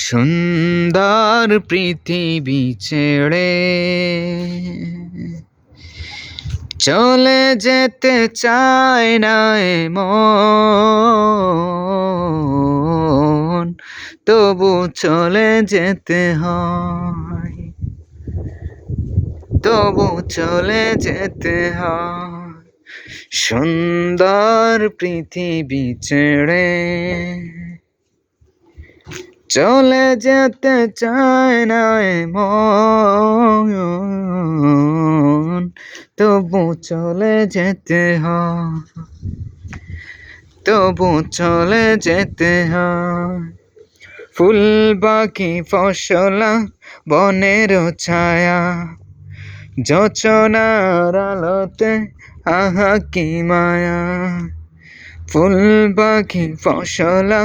সুন্দর পৃথিবী ছেড়ে চলে যেতে চায় না এ মন, তবু চলে যেতে হয়, তবু চলে যেতে হয়। সুন্দর পৃথিবী ছেড়ে চলে যেতে চায় না এ মন, তবু চলে যেতে হয়, তবু চলে যেতে হয়। ফুল পাখি ফসলা বনের ছায়া, জোছনার আলোতে আহা কি মায়া। ফুল পাখি ফসলা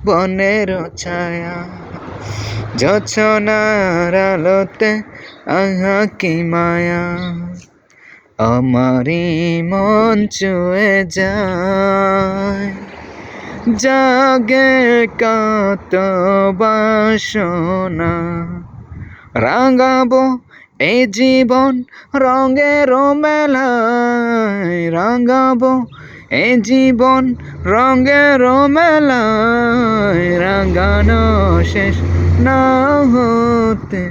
বনের ছায়া, জোছনার আলোতে আহা কি মায়া। আমারি মন ছুঁয়ে যায়, জাগে কত বাসনা। রাঙাবো এই জীবন রঙের মেলায়, রাঙাবো এই জীবন রঙের মেলায়। রাঙানো শেষ না হতে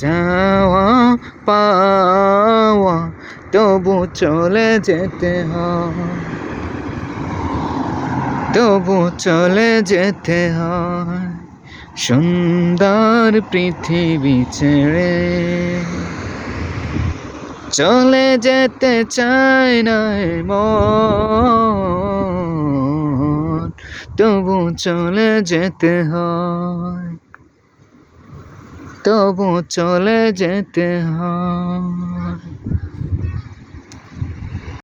যাওয়া পাওয়া, তবু চলে যেতে হয়, তবু চলে যেতে হয়। সুন্দর পৃথিবী ছেড়ে চলে যেতে চায় না এ মন, তবু চলে যেতে হয়, তবু চলে যেতে হয়।